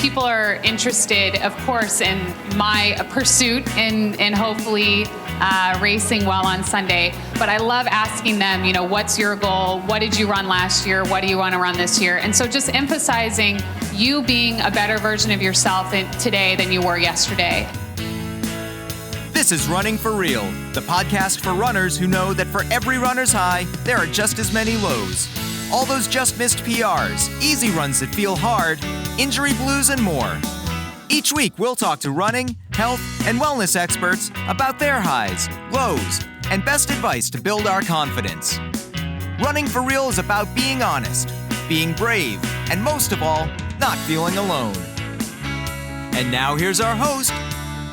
people are interested, of course, in my pursuit in hopefully racing well on Sunday. But I love asking them, what's your goal? What did you run last year? What do you want to run this year? And so just emphasizing you being a better version of yourself today than you were yesterday. This is Running for Real, the podcast for runners who know that for every runner's high, there are just as many lows. All those just missed PRs, easy runs that feel hard, injury blues, and more. Each week, we'll talk to running, health, and wellness experts about their highs, lows, and best advice to build our confidence. Running for Real is about being honest, being brave, and most of all, not feeling alone. And now here's our host,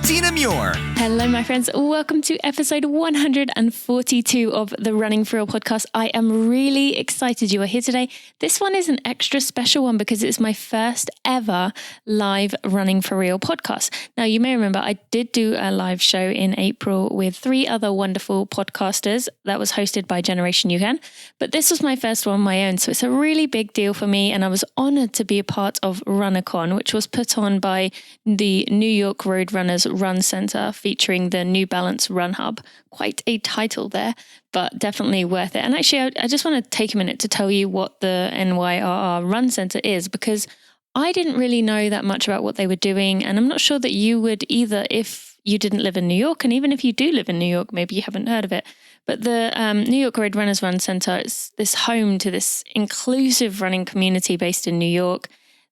Tina Muir. Hello, my friends. Welcome to episode 142 of the Running for Real podcast. I am really excited you are here today. This one is an extra special one because it's my first ever live Running for Real podcast. Now, you may remember I did do a live show in April with 3 other wonderful podcasters that was hosted by Generation UCAN, but this was my first one on my own. So it's a really big deal for me. And I was honored to be a part of RunnerCon, which was put on by the New York Road Runners Run Center, featuring the New Balance Run Hub. Quite a title there, but definitely worth it. And actually, I just want to take a minute to tell you what the NYRR Run Center is, because I didn't really know that much about what they were doing. And I'm not sure that you would either if you didn't live in New York. And even if you do live in New York, maybe you haven't heard of it. But the New York Road Runners Run Center is this home to this inclusive running community based in New York.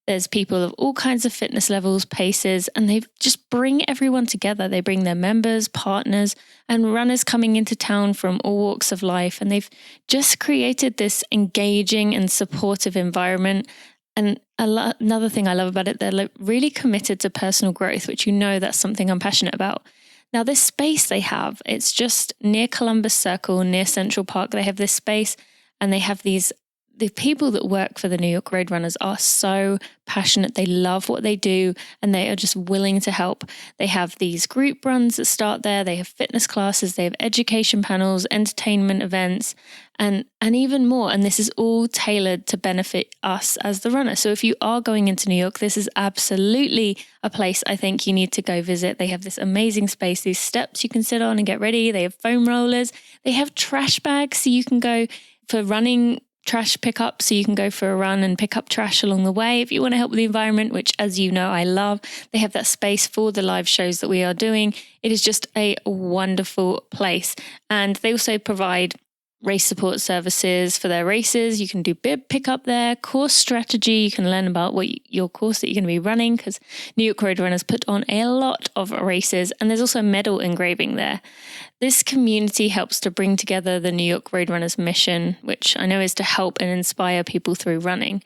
There's people of all kinds of fitness levels, paces, and they just bring everyone together. They bring their members, partners, and runners coming into town from all walks of life. And they've just created this engaging and supportive environment. And another thing I love about it, they're really committed to personal growth, which that's something I'm passionate about. Now, this space they have, it's just near Columbus Circle, near Central Park. They have this space and they have the people that work for the New York Road Runners are so passionate. They love what they do and they are just willing to help. They have these group runs that start there. They have fitness classes. They have education panels, entertainment events, and even more. And this is all tailored to benefit us as the runner. So if you are going into New York, this is absolutely a place I think you need to go visit. They have this amazing space, these steps you can sit on and get ready. They have foam rollers. They have trash bags so you can go for running trash pickup, so you can go for a run and pick up trash along the way if you want to help with the environment, which, as you know, I love. They have that space for the live shows that we are doing. It is just a wonderful place. And they also provide race support services for their races. You can do bib pickup there, course strategy. You can learn about your course that you're going to be running, because New York Road Runners put on a lot of races. And there's also medal engraving there. This community helps to bring together the New York Road Runners mission, which I know is to help and inspire people through running.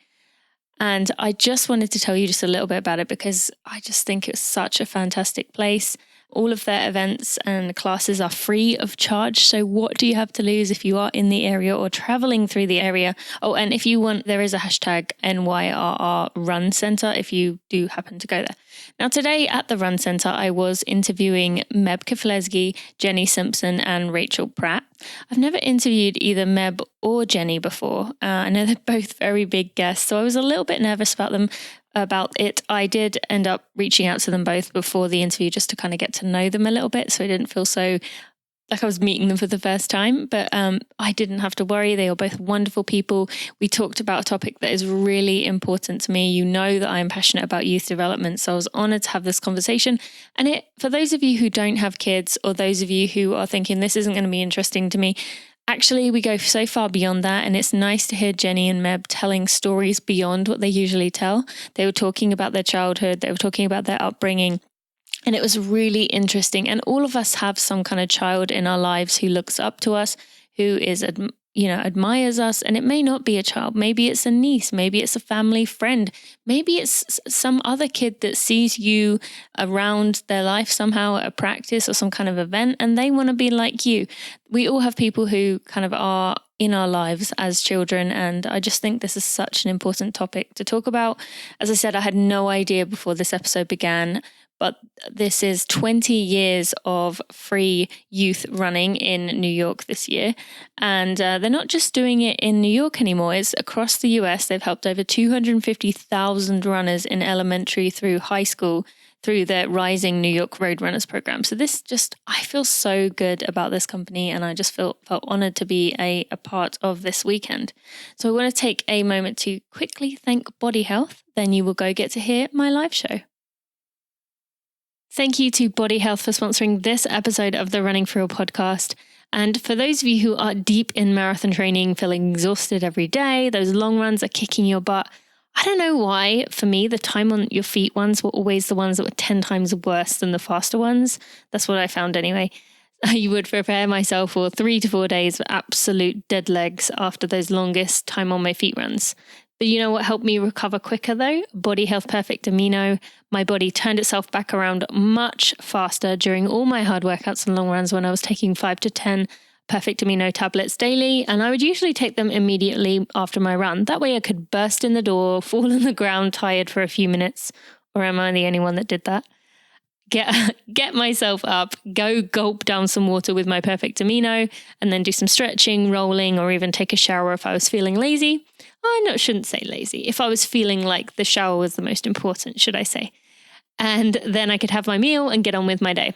And I just wanted to tell you just a little bit about it because I just think it's such a fantastic place. All of their events and classes are free of charge. So what do you have to lose if you are in the area or traveling through the area? Oh, and if you want, there is a hashtag NYRR Run Center if you do happen to go there. Now, today at the Run Center, I was interviewing Meb Keflezighi, Jenny Simpson, and Rachel Pratt. I've never interviewed either Meb or Jenny before. I know they're both very big guests, so I was a little bit nervous about it. I did end up reaching out to them both before the interview just to kind of get to know them a little bit, so I didn't feel so like I was meeting them for the first time, but I didn't have to worry. They are both wonderful people. We talked about a topic that is really important to me. You know that I am passionate about youth development, so I was honored to have this conversation. And for those of you who don't have kids, or those of you who are thinking this isn't going to be interesting to me, actually, we go so far beyond that, and it's nice to hear Jenny and Meb telling stories beyond what they usually tell. They were talking about their childhood, they were talking about their upbringing, and it was really interesting. And all of us have some kind of child in our lives who looks up to us, who is admires us, and it may not be a child. Maybe it's a niece, maybe it's a family friend, maybe it's some other kid that sees you around their life somehow at a practice or some kind of event, and they want to be like you. We all have people who kind of are in our lives as children, and I just think this is such an important topic to talk about. As I said, I had no idea before this episode began but this is 20 years of free youth running in New York this year. And they're not just doing it in New York anymore. It's across the US. They've helped over 250,000 runners in elementary through high school through their Rising New York Road Runners program. So I feel so good about this company, and I just felt honored to be a part of this weekend. So I want to take a moment to quickly thank Body Health. Then you will go get to hear my live show. Thank you to Body Health for sponsoring this episode of the Running for Real podcast. And for those of you who are deep in marathon training, feeling exhausted every day, those long runs are kicking your butt. I don't know why, for me, the time on your feet ones were always the ones that were 10 times worse than the faster ones. That's what I found anyway. I would prepare myself for 3 to 4 days of absolute dead legs after those longest time on my feet runs. But you know what helped me recover quicker though? Body Health Perfect Amino. My body turned itself back around much faster during all my hard workouts and long runs when I was taking 5 to 10 Perfect Amino tablets daily, and I would usually take them immediately after my run. That way I could burst in the door, fall on the ground tired for a few minutes, or am I the only one that did that? Get myself up, go gulp down some water with my Perfect Amino, and then do some stretching, rolling, or even take a shower if I was feeling lazy. I shouldn't say lazy. If I was feeling like the shower was the most important, should I say. And then I could have my meal and get on with my day.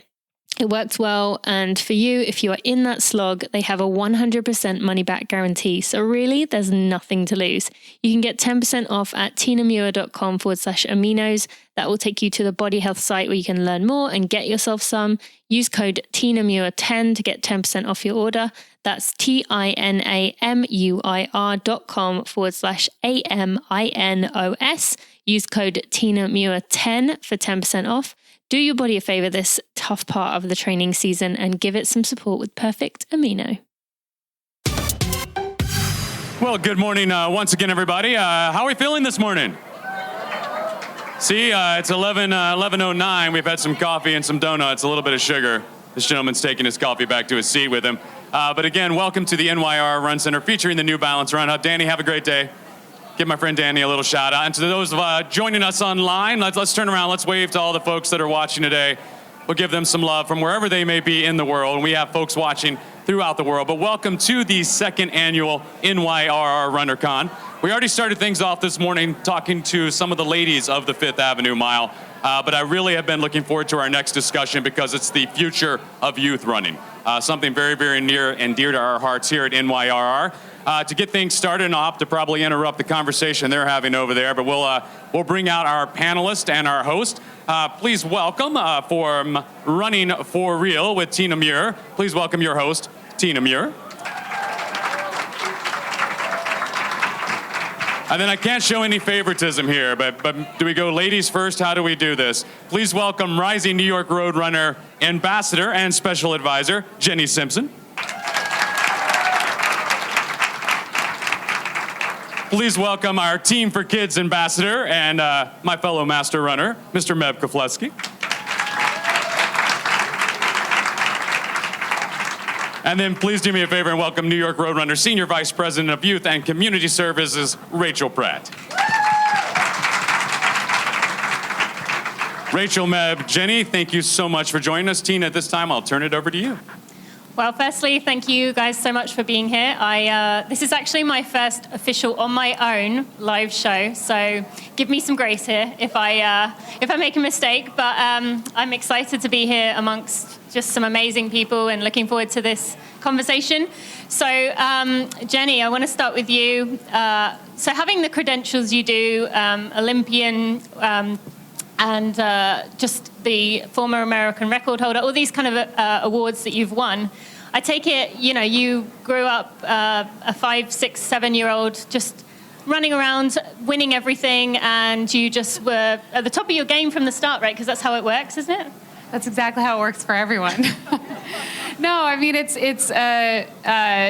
It worked well, and for you, if you are in that slog, they have a 100% money-back guarantee, so really, there's nothing to lose. You can get 10% off at tinamuir.com/aminos. That will take you to the Body Health site where you can learn more and get yourself some. Use code TINAMUIR10 to get 10% off your order. That's TINAMUIR.com/AMINOS. Use code TINAMUIR10 for 10% off. Do your body a favor this tough part of the training season and give it some support with Perfect Amino. Well, good morning once again, everybody. How are we feeling this morning? See, it's 11:09. We've had some coffee and some donuts, a little bit of sugar. This gentleman's taking his coffee back to his seat with him. But again, welcome to the NYR Run Center featuring the New Balance Run Hub. Danny, have a great day. Give my friend Danny a little shout out. And to those joining us online, let's turn around. Let's wave to all the folks that are watching today. We'll give them some love from wherever they may be in the world. And we have folks watching throughout the world. But welcome to the second annual NYRR RunnerCon. We already started things off this morning talking to some of the ladies of the Fifth Avenue Mile. But I really have been looking forward to our next discussion because it's the future of youth running. Something very, very near and dear to our hearts here at NYRR. To get things started, and I'll have to probably interrupt the conversation they're having over there, but we'll bring out our panelist and our host. Please welcome for Running for Real with Tina Muir. Please welcome your host, Tina Muir. And then I can't show any favoritism here, but do we go ladies first? How do we do this? Please welcome Rising New York Road Runner Ambassador and Special Advisor, Jenny Simpson. Please welcome our Team for Kids Ambassador and my fellow master runner, Mr. Meb Keflezighi. And then please do me a favor and welcome New York Road Runner Senior Vice President of Youth and Community Services, Rachel Pratt. Rachel, Meb, Jenny, thank you so much for joining us. Tina, at this time, I'll turn it over to you. Well, firstly, thank you guys so much for being here. This is actually my first official on my own live show, so give me some grace here if I make a mistake. But I'm excited to be here amongst just some amazing people and looking forward to this conversation. So, Jenny, I want to start with you. So, having the credentials you do, Olympian. And just the former American record holder, all these kind of awards that you've won. I take it, you grew up a 5, 6, 7-year-old just running around, winning everything, and you just were at the top of your game from the start, right? Because that's how it works, isn't it? That's exactly how it works for everyone. No, I mean, it's a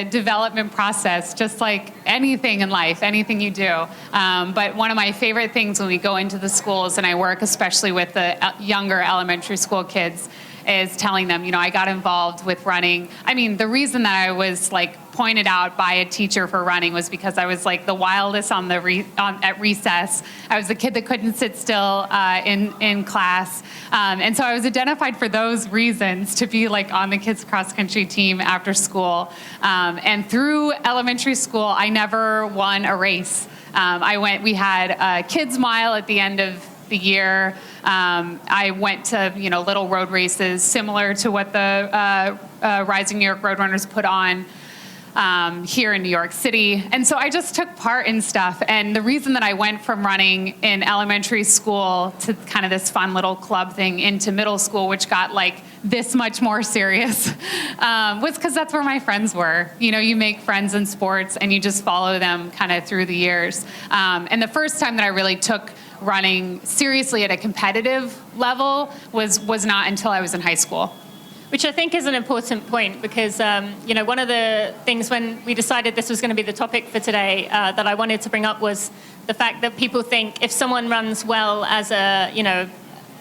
development process, just like anything in life, anything you do. But one of my favorite things when we go into the schools, and I work especially with the younger elementary school kids, is telling them, I got involved with running. I mean, the reason that I was pointed out by a teacher for running was because I was the wildest at recess. I was the kid that couldn't sit still in class. And so I was identified for those reasons to be on the kids cross country team after school. And through elementary school, I never won a race. We had a kids mile at the end of the year. I went to, little road races similar to what the Rising New York Roadrunners put on here in New York City. And so I just took part in stuff. And the reason that I went from running in elementary school to kind of this fun little club thing into middle school, which got this much more serious, was because that's where my friends were. You make friends in sports and you just follow them kind of through the years. And the first time that I really took running seriously at a competitive level was not until I was in high school. Which I think is an important point because, one of the things when we decided this was going to be the topic for today that I wanted to bring up was the fact that people think if someone runs well as a,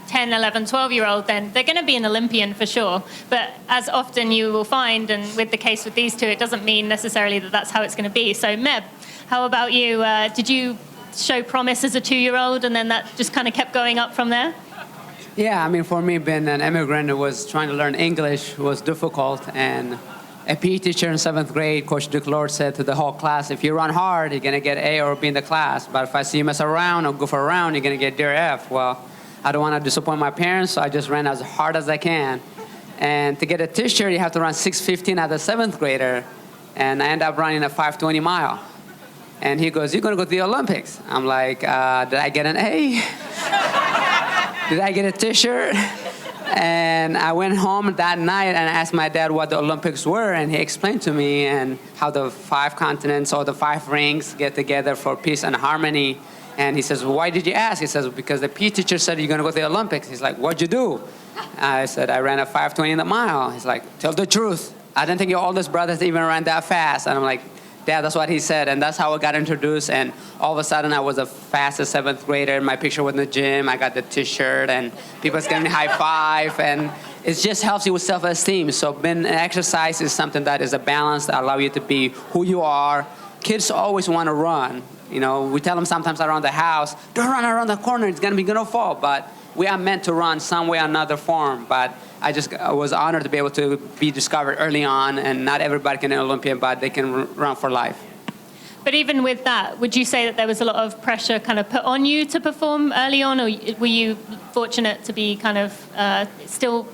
10, 11, 12-year-old, then they're going to be an Olympian for sure. But as often you will find, and with the case with these two, it doesn't mean necessarily that that's how it's going to be. So Meb, how about you? Did you show promise as a 2-year-old and then that just kind of kept going up from there? Yeah, I mean, for me, being an immigrant who was trying to learn English was difficult. And a PE teacher in 7th grade, Coach Duke Lord, said to the whole class, if you run hard, you're going to get A or B in the class. But if I see you mess around or goof around, you're going to get D or F. Well, I don't want to disappoint my parents, so I just ran as hard as I can. And to get a t-shirt, you have to run 6:15 as a 7th grader. And I ended up running a 5:20 mile. And he goes, you're going to go to the Olympics. I'm like, did I get an A? Did I get a t-shirt? And I went home that night and asked my dad what the Olympics were, and he explained to me and how the 5 continents or the 5 rings get together for peace and harmony. And he says, well, why did you ask? He says, because the PE teacher said you're going to go to the Olympics. He's like, what'd you do? I said, I ran a 5:20 in the mile. He's like, tell the truth. I didn't think your oldest brother even ran that fast. And I'm like, Dad, that's what he said, and that's how I got introduced. And all of a sudden, I was the fastest 7th grader. My picture was in the gym. I got the T-shirt, and people giving me high five, and it just helps you with self-esteem. So, being an exercise is something that is a balance that allows you to be who you are. Kids always want to run. We tell them sometimes around the house, don't run around the corner. It's gonna fall. But we are meant to run some way or another form. But I was honored to be able to be discovered early on, and not everybody can be an Olympian, but they can run for life. But even with that, would you say that there was a lot of pressure kind of put on you to perform early on, or were you fortunate to be kind of still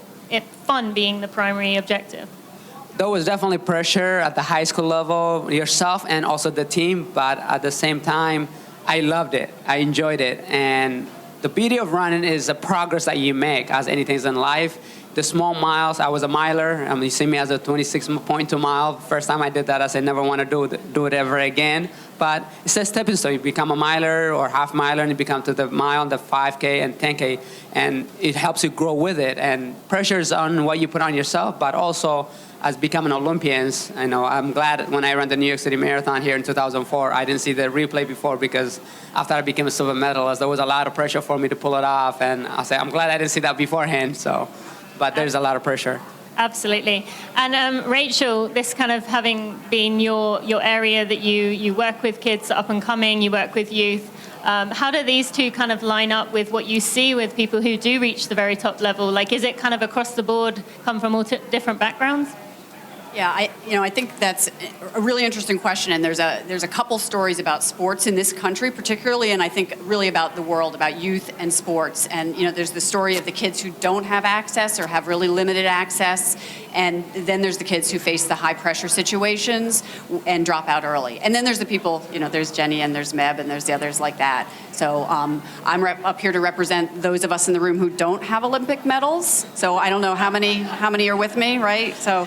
fun being the primary objective? There was definitely pressure at the high school level, yourself and also the team, but at the same time, I loved it. I enjoyed it. And the beauty of running is the progress that you make as anything in life. The small miles, I was a miler. You see me as a 26.2 mile. First time I did that, I said, never want to do it ever again. But it's a stepping stone. You become a miler or half miler, and you become to the mile, the 5K and 10K, and it helps you grow with it. And pressure is on what you put on yourself, but also as becoming Olympians. I'm glad when I ran the New York City Marathon here in 2004, I didn't see the replay before, because after I became a silver medalist, there was a lot of pressure for me to pull it off. And I say, I'm glad I didn't see that beforehand. But there's a lot of pressure. Absolutely. And Rachel, this kind of having been your area that you work with kids up and coming, you work with youth, how do these two kind of line up with what you see with people who do reach the very top level? Is it kind of across the board, come from all different backgrounds? Yeah, I think that's a really interesting question, and there's a couple stories about sports in this country particularly, and I think really about the world, about youth and sports. And there's the story of the kids who don't have access or have really limited access, and then there's the kids who face the high pressure situations and drop out early. And then there's the people, there's Jenny and there's Meb and there's the others like that. So I'm up here to represent those of us in the room who don't have Olympic medals. So I don't know how many are with me, right? So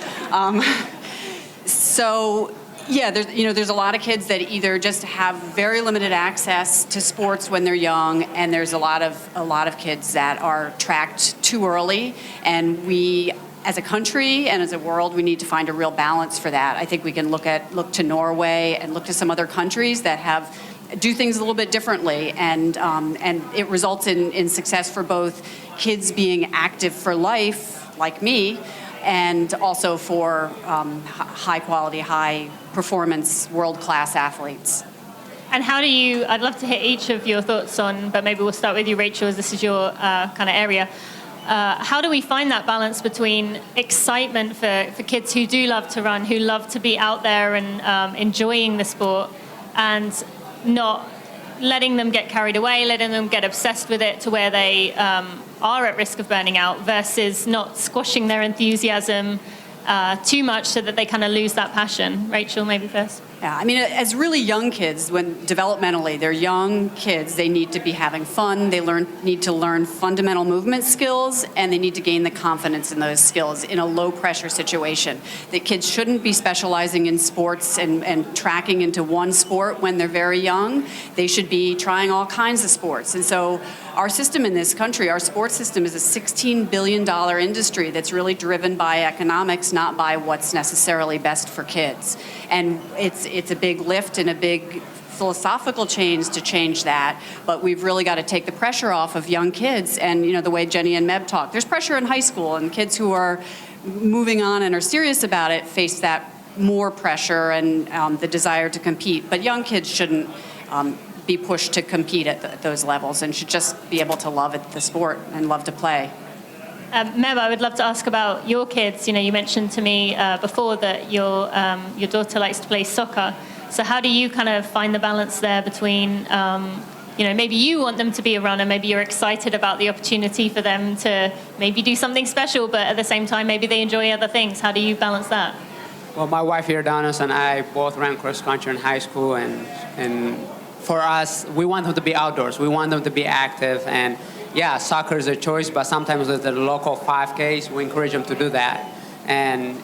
yeah, there's a lot of kids that either just have very limited access to sports when they're young, and there's a lot of kids that are tracked too early, and we, as a country and as a world, we need to find a real balance for that. I think we can look to Norway and look to some other countries that do things a little bit differently, and it results in success for both kids being active for life like me, and also for high quality, high performance, world-class athletes. And how do you, I'd love to hear each of your thoughts on, but maybe we'll start with you, Rachel, as this is your kind of area. How do we find that balance between excitement for kids who do love to run, who love to be out there and enjoying the sport, and not letting them get carried away, letting them get obsessed with it to where they are at risk of burning out, versus not squashing their enthusiasm too much so that they kind of lose that passion? Rachel, maybe first. Yeah, I mean, as really young kids, when developmentally they're young kids, they need to be having fun. They need to learn fundamental movement skills, and they need to gain the confidence in those skills in a low-pressure situation. The kids shouldn't be specializing in sports and tracking into one sport when they're very young. They should be trying all kinds of sports. And so our system in this country, our sports system, is a $16 billion industry that's really driven by economics, not by what's necessarily best for kids. And it's a big lift and a big philosophical change to change that, but we've really got to take the pressure off of young kids. And the way Jenny and Meb talk, there's pressure in high school, and kids who are moving on and are serious about it face that more pressure and the desire to compete. But young kids shouldn't be pushed to compete at those levels, and should just be able to love the sport and love to play. Meb, I would love to ask about your kids. You mentioned to me before that your daughter likes to play soccer. So how do you kind of find the balance there between, maybe you want them to be a runner, maybe you're excited about the opportunity for them to maybe do something special, but at the same time, maybe they enjoy other things. How do you balance that? Well, my wife here, Donis, and I both ran cross country in high school, and for us, we want them to be outdoors. We want them to be active, and yeah, soccer is a choice, but sometimes with the local 5Ks, we encourage them to do that. And,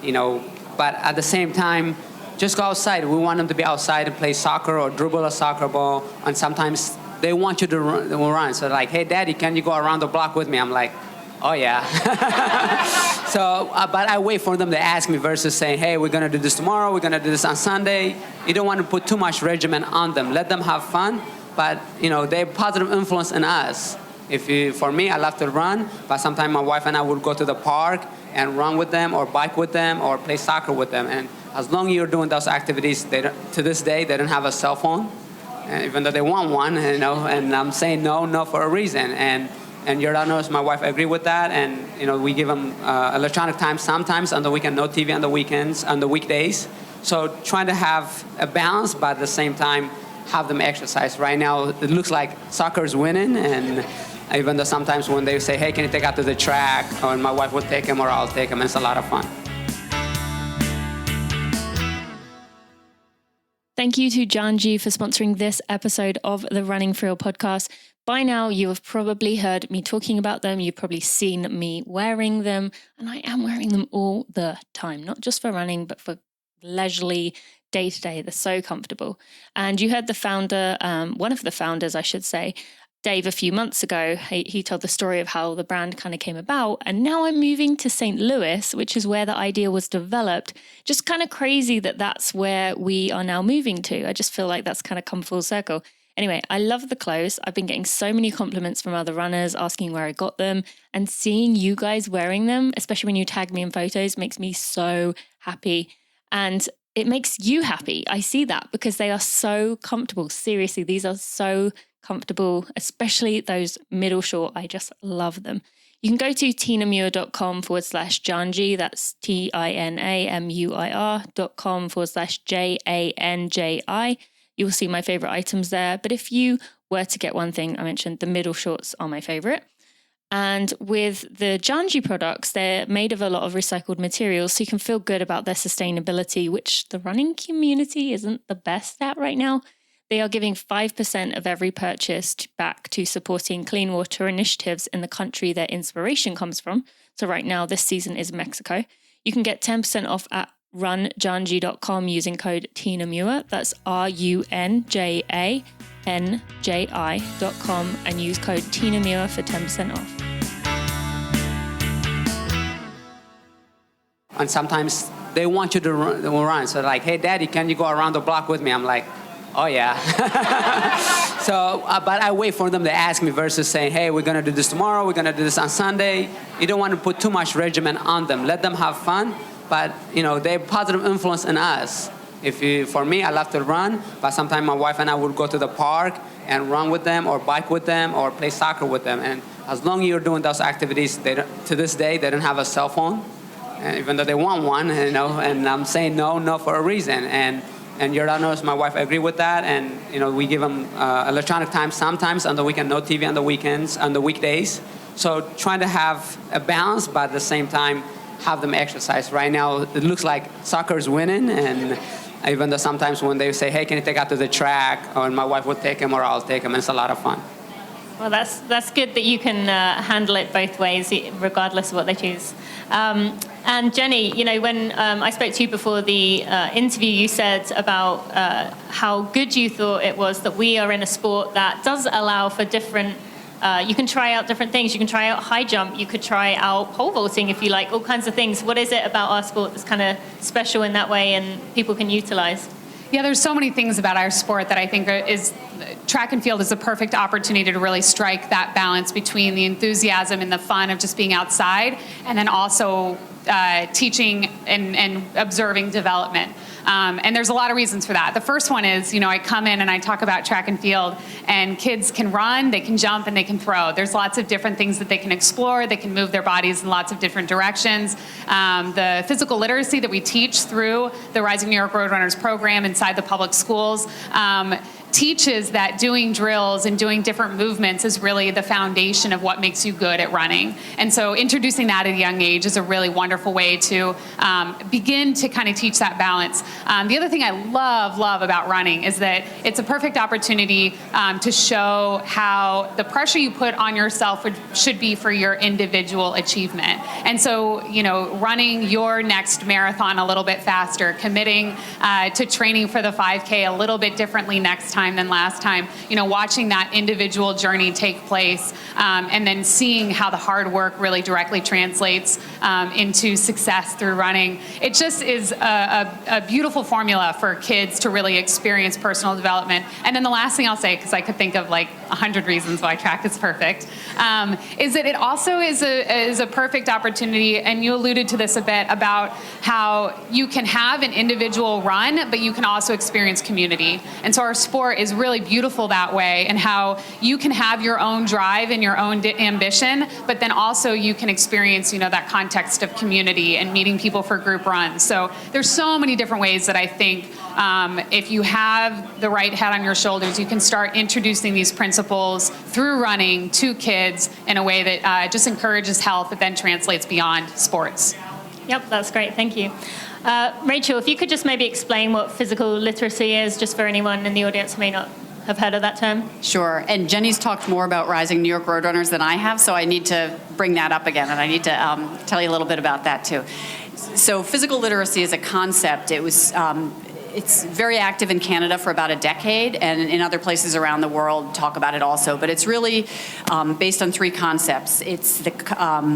but at the same time, just go outside. We want them to be outside and play soccer or dribble a soccer ball. And sometimes they want you to run. So like, hey, Daddy, can you go around the block with me? I'm like, oh, yeah. So, but I wait for them to ask me versus saying, hey, we're going to do this tomorrow. We're going to do this on Sunday. You don't want to put too much regimen on them. Let them have fun. But, they're positive influence in us. For me, I love to run, but sometimes my wife and I would go to the park and run with them or bike with them or play soccer with them. And as long as you're doing those activities, to this day, they don't have a cell phone, even though they want one, and I'm saying no for a reason. And your honors, my wife agree with that, and we give them electronic time sometimes on the weekend, no TV on the weekends, on the weekdays. So trying to have a balance, but at the same time, have them exercise. Right now, it looks like soccer is winning, and even though sometimes when they say, hey, can you take out to the track, or my wife will take him or I'll take him, it's a lot of fun. Thank you to Janji for sponsoring this episode of the Running for Real podcast. By now, you have probably heard me talking about them. You've probably seen me wearing them, and I am wearing them all the time, not just for running, but for leisurely day-to-day. They're so comfortable. And you heard the founder, one of the founders, I should say, Dave, a few months ago. He told the story of how the brand kind of came about. And now I'm moving to St. Louis, which is where the idea was developed. Just kind of crazy that that's where we are now moving to. I just feel like that's kind of come full circle. Anyway, I love the clothes. I've been getting so many compliments from other runners asking where I got them, and seeing you guys wearing them, especially when you tag me in photos, makes me so happy. And it makes you happy. I see that because they are so comfortable. Seriously, these are so comfortable, especially those middle short. I just love them. You can go to tinamuir.com/Janji. That's TINAMUIR.com/JANJI. You will see my favorite items there. But if you were to get one thing, I mentioned the middle shorts are my favorite. And with the Janji products, they're made of a lot of recycled materials, so you can feel good about their sustainability, which the running community isn't the best at right now. They are giving 5% of every purchase back to supporting clean water initiatives in the country their inspiration comes from. So right now, this season is Mexico. You can get 10% off at runjanji.com using code TinaMuir. That's RUNJANJI.com and use code TinaMuir for 10% off. And sometimes they want you to run. So like, hey, Daddy, can you go around the block with me? I'm like, oh, yeah. So, but I wait for them to ask me versus saying, hey, we're going to do this tomorrow, we're going to do this on Sunday. You don't want to put too much regimen on them. Let them have fun, but, they're positive influence in us. For me, I love to run, but sometimes my wife and I would go to the park and run with them or bike with them or play soccer with them. And as long as you're doing those activities, to this day, they don't have a cell phone, and even though they want one, and I'm saying no for a reason. And your knows my wife agree with that, and we give them electronic time sometimes on the weekend, no TV on the weekends, on the weekdays. So trying to have a balance, but at the same time have them exercise. Right now, it looks like soccer is winning, and even though sometimes when they say, hey, can you take out to the track, or my wife will take him or I'll take him, and it's a lot of fun. Well, that's good that you can handle it both ways, regardless of what they choose. And Jenny, when I spoke to you before the interview, you said about how good you thought it was that we are in a sport that does allow for different. You can try out different things. You can try out high jump. You could try out pole vaulting if you like, all kinds of things. What is it about our sport that's kind of special in that way and people can utilize? Yeah, there's so many things about our sport that I think is track and field is a perfect opportunity to really strike that balance between the enthusiasm and the fun of just being outside, and then also teaching and observing development. And there's a lot of reasons for that. The first one is, I come in and I talk about track and field, and kids can run, they can jump, and they can throw. There's lots of different things that they can explore. They can move their bodies in lots of different directions. The physical literacy that we teach through the Rising New York Roadrunners program inside the public schools teaches that doing drills and doing different movements is really the foundation of what makes you good at running. And so introducing that at a young age is a really wonderful way to begin to kind of teach that balance. The other thing I love about running is that it's a perfect opportunity to show how the pressure you put on yourself should be for your individual achievement. And so, running your next marathon a little bit faster, committing to training for the 5K a little bit differently next time than last time, watching that individual journey take place, and then seeing how the hard work really directly translates into success through running. It just is a beautiful formula for kids to really experience personal development. And then the last thing I'll say, because I could think of like 100 reasons why track is perfect, is that it also is a perfect opportunity, and you alluded to this a bit, about how you can have an individual run, but you can also experience community. And so our sport is really beautiful that way, and how you can have your own drive and your own ambition, but then also you can experience, that context of community and meeting people for group runs. So there's so many different ways that I think if you have the right head on your shoulders, you can start introducing these principles through running to kids in a way that just encourages health, that then translates beyond sports. Yep, that's great. Thank you. Rachel, if you could just maybe explain what physical literacy is, just for anyone in the audience who may not have heard of that term. Sure. And Jenny's talked more about Rising New York Roadrunners than I have, so I need to bring that up again, and I need to tell you a little bit about that too. So physical literacy is a concept. It's very active in Canada for about a decade, and in other places around the world talk about it also. But it's really based on three concepts. It's the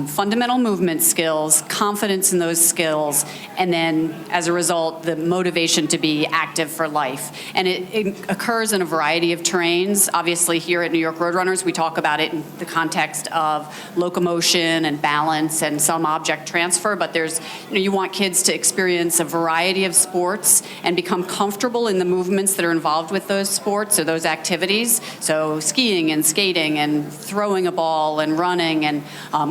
fundamental movement skills, confidence in those skills, and then, as a result, the motivation to be active for life. And it occurs in a variety of terrains. Obviously, here at New York Roadrunners, we talk about it in the context of locomotion and balance and some object transfer. But you want kids to experience a variety of sports and become comfortable in the movements that are involved with those sports or those activities. So skiing and skating and throwing a ball and running and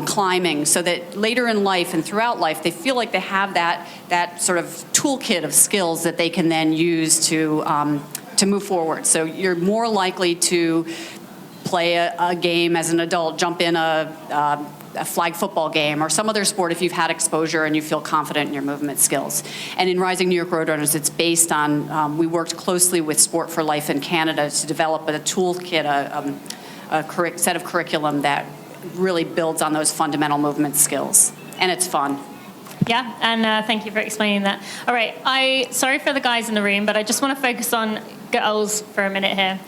climbing, so that later in life and throughout life, they feel like they have that sort of toolkit of skills that they can then use to move forward. So you're more likely to play a game as an adult, jump in a flag football game or some other sport if you've had exposure and you feel confident in your movement skills. And in Rising New York Roadrunners, it's based on, we worked closely with Sport for Life in Canada to develop a toolkit, a set of curriculum that really builds on those fundamental movement skills. And it's fun. Yeah, and thank you for explaining that. All right, sorry for the guys in the room, but I just want to focus on girls for a minute here.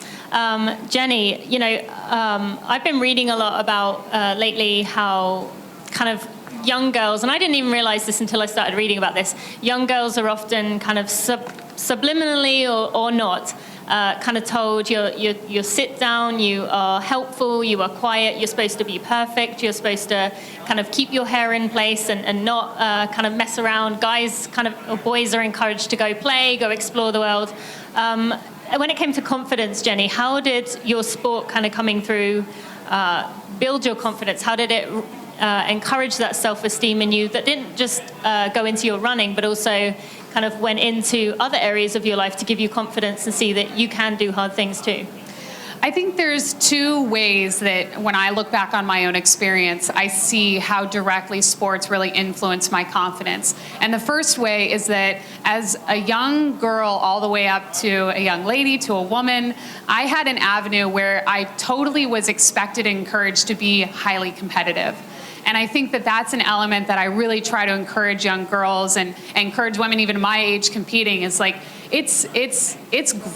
Jenny, I've been reading a lot about lately how kind of young girls, and I didn't even realize this until I started reading about this, young girls are often kind of subliminally or not kind of told you're sit down, you are helpful, you are quiet, you're supposed to be perfect, you're supposed to kind of keep your hair in place and not kind of mess around. Guys or boys are encouraged to go play, go explore the world. When it came to confidence, Jenny, how did your sport kind of coming through build your confidence? How did it encourage that self-esteem in you that didn't just go into your running, but also kind of went into other areas of your life to give you confidence and see that you can do hard things too? I think there's two ways that when I look back on my own experience, I see how directly sports really influence my confidence. And the first way is that as a young girl all the way up to a young lady, to a woman, I had an avenue where I totally was expected and encouraged to be highly competitive. And I think that that's an element that I really try to encourage young girls and encourage women even my age competing is like, it's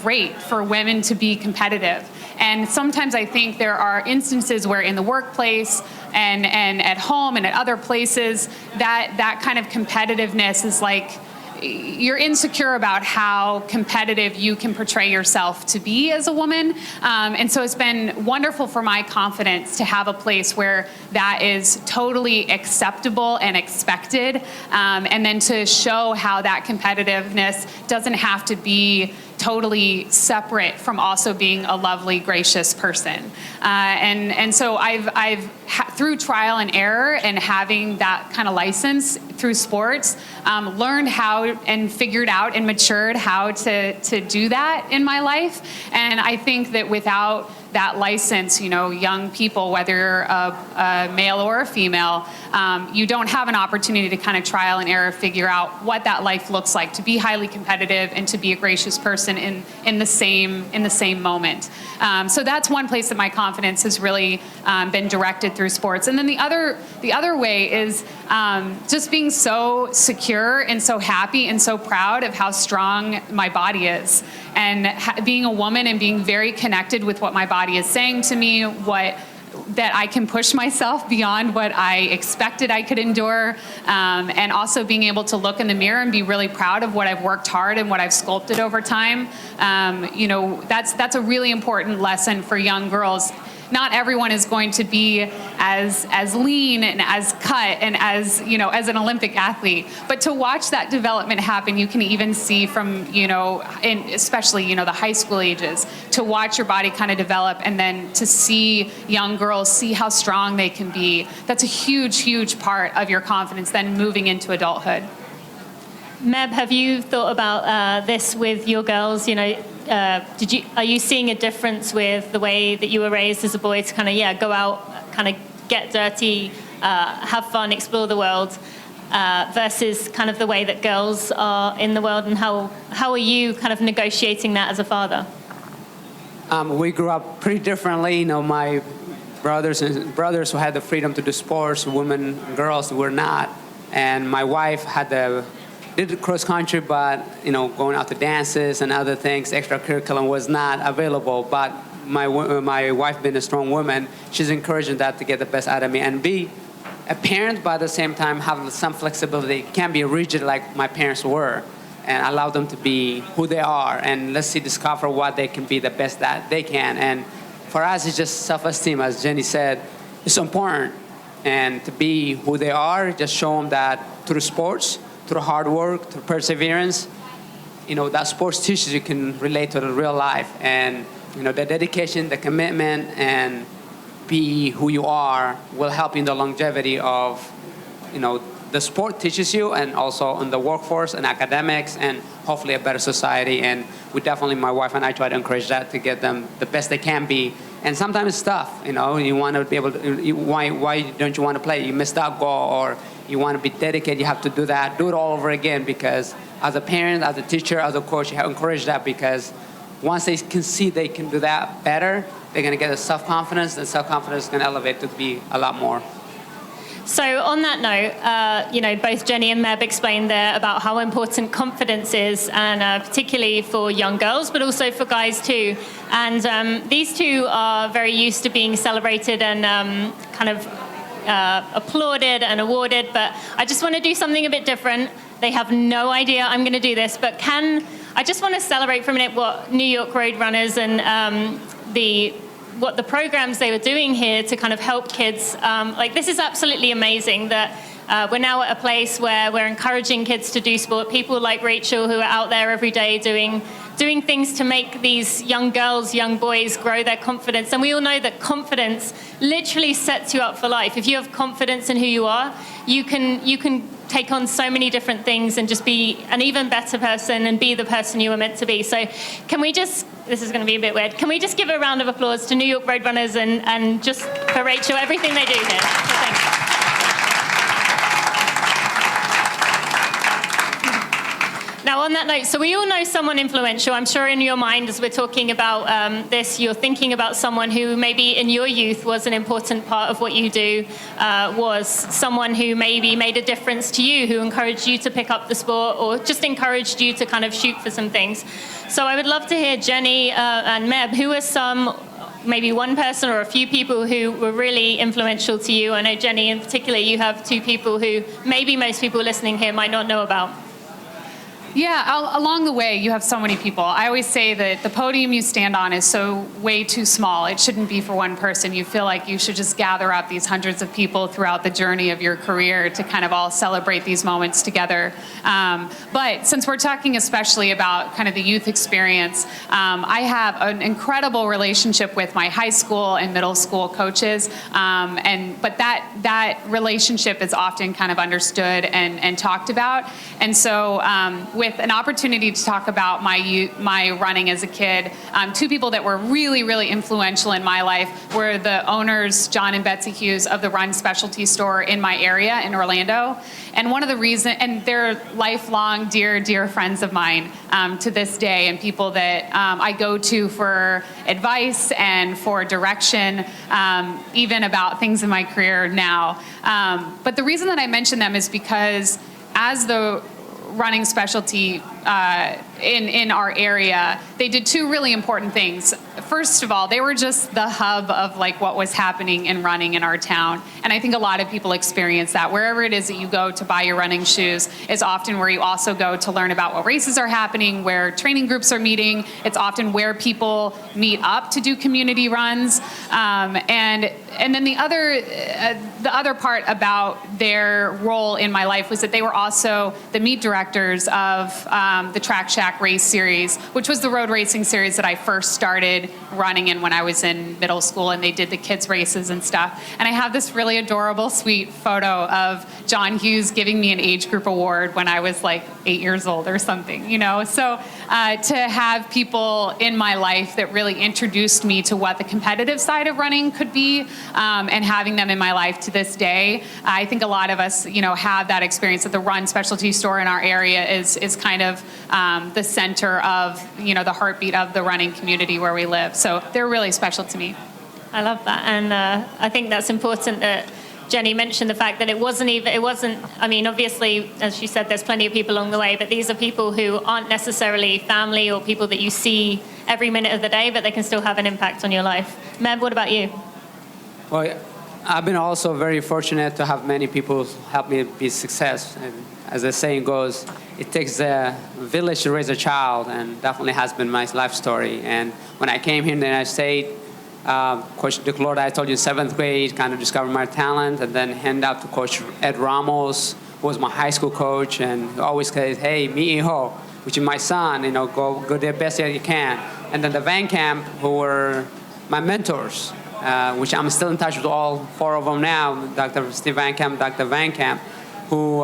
great for women to be competitive. And sometimes I think there are instances where in the workplace and at home and at other places that kind of competitiveness is like, you're insecure about how competitive you can portray yourself to be as a woman. And so it's been wonderful for my confidence to have a place where that is totally acceptable and expected. And then to show how that competitiveness doesn't have to be totally separate from also being a lovely, gracious person. And so I've through trial and error and having that kind of license through sports, learned how and figured out and matured how to do that in my life. And I think that without that license, young people, whether you're a male or a female, you don't have an opportunity to kind of trial and error figure out what that life looks like, to be highly competitive and to be a gracious person in the same moment. So that's one place that my confidence has really been directed through sports. And then the other way is just being so secure and so happy and so proud of how strong my body is, and being a woman and being very connected with what my body is saying to me, that I can push myself beyond what I expected I could endure, and also being able to look in the mirror and be really proud of what I've worked hard and what I've sculpted over time. That's a really important lesson for young girls. Not everyone is going to be as lean and as cut and as an Olympic athlete. But to watch that development happen, you can even see from, especially, the high school ages, to watch your body kind of develop and then to see young girls see how strong they can be. That's a huge, huge part of your confidence then moving into adulthood. Meb, have you thought about this with your girls? Are you seeing a difference with the way that you were raised as a boy to kind of go out, kind of get dirty, have fun, explore the world, versus kind of the way that girls are in the world, and how are you kind of negotiating that as a father? We grew up pretty differently. My brothers who had the freedom to do sports, women, girls were not, and my wife did cross country, but going out to dances and other things, extracurriculum was not available. But my wife, being a strong woman, she's encouraging that to get the best out of me and be a parent, but at the same time have some flexibility. Can't be rigid like my parents were, and allow them to be who they are, and discover what they can be the best that they can. And for us, it's just self-esteem, as Jenny said, it's important, and to be who they are, just show them that through sports, through hard work, through perseverance, that sports teaches you can relate to the real life. And, the dedication, the commitment, and be who you are will help you in the longevity of, the sport teaches you, and also in the workforce and academics, and hopefully a better society. And we definitely, my wife and I, try to encourage that to get them the best they can be. And sometimes it's tough, you want to be able to, why don't you want to play? You missed that goal, or you want to be dedicated, you have to do that. Do it all over again, because as a parent, as a teacher, as a coach, you have to encourage that, because once they can see they can do that better, they're going to get a self-confidence, and self-confidence is going to elevate to be a lot more. So on that note, both Jenny and Meb explained there about how important confidence is, and particularly for young girls, but also for guys too. And these two are very used to being celebrated and kind of applauded and awarded, but I just want to do something a bit different. They have no idea I'm going to do this, but can I just want to celebrate for a minute what New York Roadrunners and what the programs they were doing here to kind of help kids. This is absolutely amazing that we're now at a place where we're encouraging kids to do sport. People like Rachel who are out there every day doing things to make these young girls, young boys grow their confidence. And we all know that confidence literally sets you up for life. If you have confidence in who you are, you can take on so many different things and just be an even better person and be the person you were meant to be. So can we just, this is going to be a bit weird, can we just give a round of applause to New York Roadrunners and just for Rachel, everything they do here. So thanks. Now, on that note, so we all know someone influential. I'm sure in your mind, as we're talking about this, you're thinking about someone who maybe in your youth was an important part of what you do, was someone who maybe made a difference to you, who encouraged you to pick up the sport or just encouraged you to kind of shoot for some things. So I would love to hear Jenny and Meb, who are some, maybe one person or a few people who were really influential to you. I know, Jenny, in particular, you have two people who maybe most people listening here might not know about. Yeah, along the way, you have so many people. I always say that the podium you stand on is so way too small. It shouldn't be for one person. You feel like you should just gather up these hundreds of people throughout the journey of your career to kind of all celebrate these moments together. But since we're talking especially about kind of the youth experience, I have an incredible relationship with my high school and middle school coaches. But that relationship is often kind of understood and talked about. And so with an opportunity to talk about my running as a kid, two people that were really, really influential in my life were the owners, John and Betsy Hughes, of the Run specialty store in my area in Orlando. And one of the reasons, and they're lifelong, dear, dear friends of mine to this day, and people that I go to for advice and for direction, even about things in my career now. But the reason that I mention them is because as the running specialty in our area, they did two really important things. First of all, they were just the hub of like what was happening in running in our town. And I think a lot of people experience that. Wherever it is that you go to buy your running shoes is often where you also go to learn about what races are happening, where training groups are meeting. It's often where people meet up to do community runs. And then the other part about their role in my life was that they were also the meet directors of the Track Shack race series, which was the road racing series that I first started running in when I was in middle school, and they did the kids races and stuff. And I have this really adorable, sweet photo of John Hughes giving me an age group award when I was like 8 years old or something, you know? So to have people in my life that really introduced me to what the competitive side of running could be, and having them in my life to this day, I think a lot of us, you know, have that experience that the Run specialty store in our area is kind of the center of, you know, the heartbeat of the running community where we live. So they're really special to me. I love that. And I think that's important that Jenny mentioned the fact that it wasn't, I mean, obviously, as she said, there's plenty of people along the way, but these are people who aren't necessarily family or people that you see every minute of the day, but they can still have an impact on your life. Meb, what about you? Well, I've been also very fortunate to have many people help me be success. And as the saying goes, it takes a village to raise a child, and definitely has been my life story. And when I came here in the United States, Coach DeClore, I told you, in 7th grade, kind of discovered my talent, and then hand out to Coach Ed Ramos, who was my high school coach, and he always says, hey, Mi'iho, which is my son, you know, go do the best that you can. And then the Van Camp, who were my mentors, which I'm still in touch with all 4 of them now, Dr. Steve Van Camp, Dr. Van Camp, who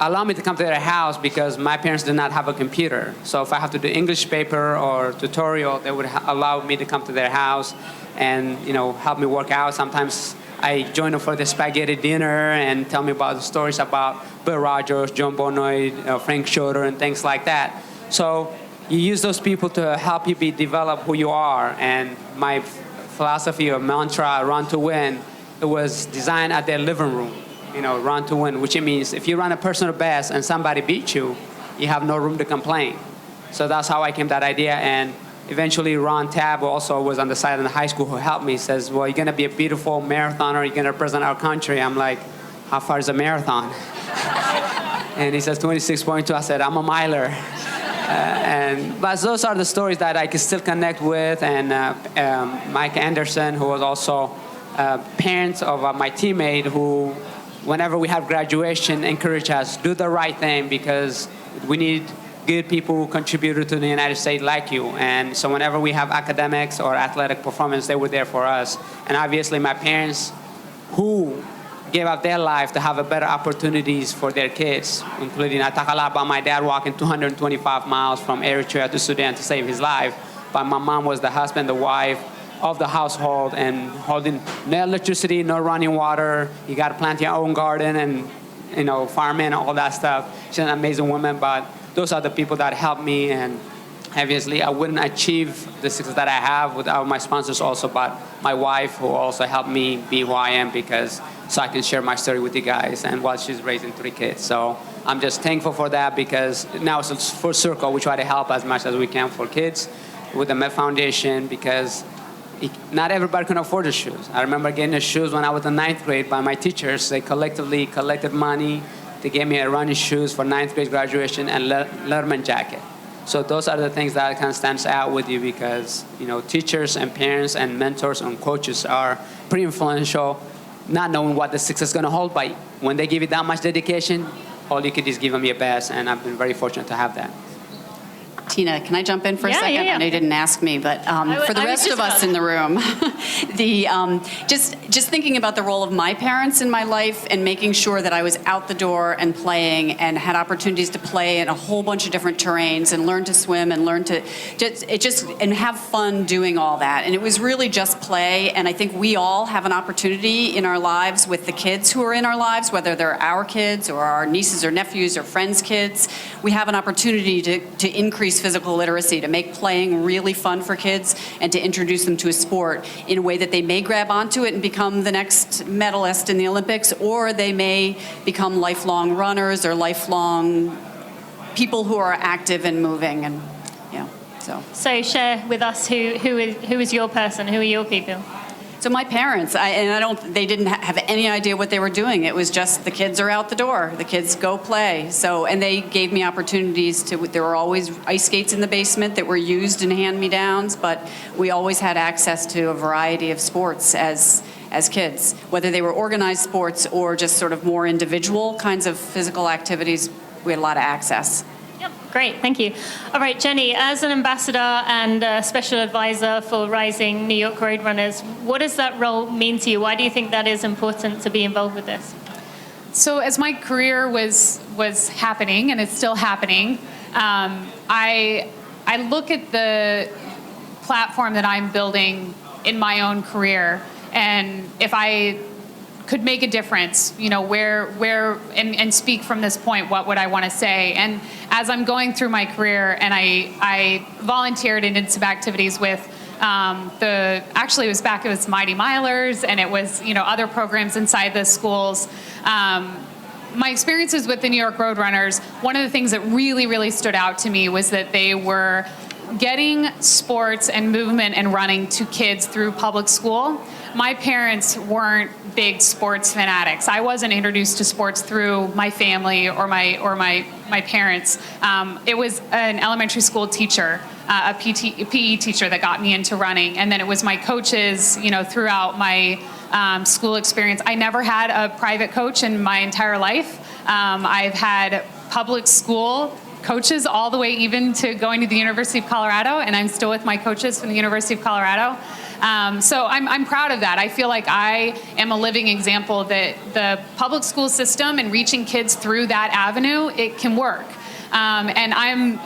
allowed me to come to their house because my parents did not have a computer. So if I have to do English paper or tutorial, they would allow me to come to their house and, you know, help me work out. Sometimes I join them for the spaghetti dinner and tell me about the stories about Bill Rogers, John Bonoy, Frank Schroeder, and things like that. So you use those people to help you develop who you are. And my philosophy or mantra, Run to Win, it was designed at their living room. You know, run to win, which means if you run a personal best and somebody beats you, you have no room to complain. So that's how I came to that idea. And eventually Ron Tabb also was on the side of the high school who helped me. Says, well, you're going to be a beautiful marathoner. You're going to represent our country. I'm like, how far is a marathon? And he says 26.2. I said, I'm a miler. But those are the stories that I can still connect with. And Mike Anderson, who was also parents of my teammate, who, whenever we have graduation, encourage us, do the right thing, because we need good people who contributed to the United States like you. And so whenever we have academics or athletic performance, they were there for us. And obviously my parents, who gave up their life to have a better opportunities for their kids, including, I talk a lot about my dad walking 225 miles from Eritrea to Sudan to save his life. But my mom was the husband, the wife of the household, and holding no electricity, no running water. You got to plant your own garden and, farming and all that stuff. She's an amazing woman, but those are the people that helped me. And obviously I wouldn't achieve the success that I have without my sponsors also, but my wife, who also helped me be who I am, so I can share my story with you guys, and while she's raising 3 kids. So I'm just thankful for that, because now it's a full circle. We try to help as much as we can for kids with the Meb Foundation, because not everybody can afford the shoes. I remember getting the shoes when I was in 9th grade by my teachers. They collectively collected money to get me a running shoes for 9th grade graduation and Letterman jacket. So those are the things that kind of stands out with you, because teachers and parents and mentors and coaches are pretty influential, not knowing what the success is going to hold. But when they give you that much dedication, all you can do is give them your best, and I've been very fortunate to have that. Tina, can I jump in for a second? Yeah. I know you didn't ask me, but for the rest of us in the room, just thinking about the role of my parents in my life and making sure that I was out the door and playing and had opportunities to play in a whole bunch of different terrains and learn to swim and learn to and have fun doing all that. And it was really just play. And I think we all have an opportunity in our lives with the kids who are in our lives, whether they're our kids or our nieces or nephews or friends' kids. We have an opportunity to increase physical literacy, to make playing really fun for kids, and to introduce them to a sport in a way that they may grab onto it and become the next medalist in the Olympics, or they may become lifelong runners or lifelong people who are active and moving. And So share with us who is your person, who are your people? So my parents, they didn't have any idea what they were doing. It was just the kids are out the door. The kids go play. And they gave me opportunities there were always ice skates in the basement that were used in hand-me-downs, but we always had access to a variety of sports as kids, whether they were organized sports or just sort of more individual kinds of physical activities. We had a lot of access. Great, thank you. All right, Jenny, as an ambassador and a special advisor for Rising New York Road Runners, what does that role mean to you? Why do you think that is important to be involved with this? So as my career was happening, and it's still happening, I look at the platform that I'm building in my own career, and if I could make a difference, where and speak from this point, what would I want to say? And as I'm going through my career, and I volunteered and did some activities with it was Mighty Milers, and it was, other programs inside the schools. My experiences with the New York Road Runners, one of the things that really, really stood out to me was that they were getting sports and movement and running to kids through public school. My parents weren't big sports fanatics. I wasn't introduced to sports through my family or my parents. It was an elementary school teacher, a PE teacher, that got me into running, and then it was my coaches, throughout my school experience. I never had a private coach in my entire life. I've had public school coaches all the way even to going to the University of Colorado, and I'm still with my coaches from the University of Colorado. So I'm proud of that. I feel like I am a living example that the public school system and reaching kids through that avenue, it can work. And I'm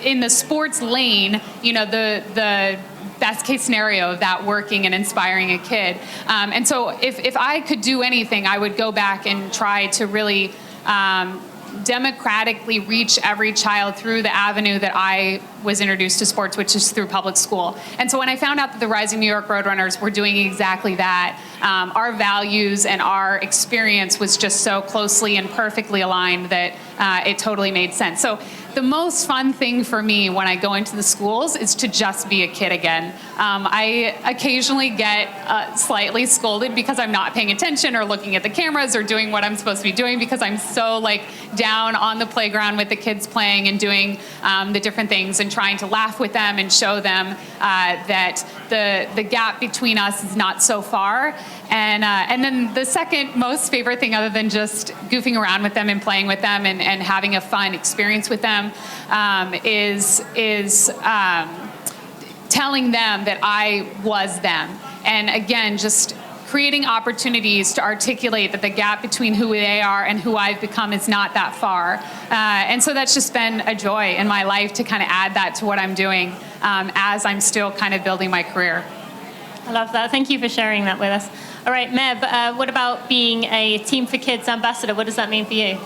in the sports lane, the best case scenario of that working and inspiring a kid. And so if I could do anything, I would go back and try to really democratically reach every child through the avenue that I was introduced to sports, which is through public school. And so when I found out that the Rising New York Roadrunners were doing exactly that, our values and our experience was just so closely and perfectly aligned that it totally made sense. So the most fun thing for me when I go into the schools is to just be a kid again. I occasionally get slightly scolded because I'm not paying attention or looking at the cameras or doing what I'm supposed to be doing because I'm so like down on the playground with the kids playing and doing the different things and trying to laugh with them and show them that the gap between us is not so far. And then the second most favorite thing, other than just goofing around with them and playing with them and having a fun experience with them, is telling them that I was them. And again, just creating opportunities to articulate that the gap between who they are and who I've become is not that far. And so that's just been a joy in my life to kind of add that to what I'm doing as I'm still kind of building my career. I love that. Thank you for sharing that with us. All right, Meb, what about being a Team for Kids ambassador? What does that mean for you?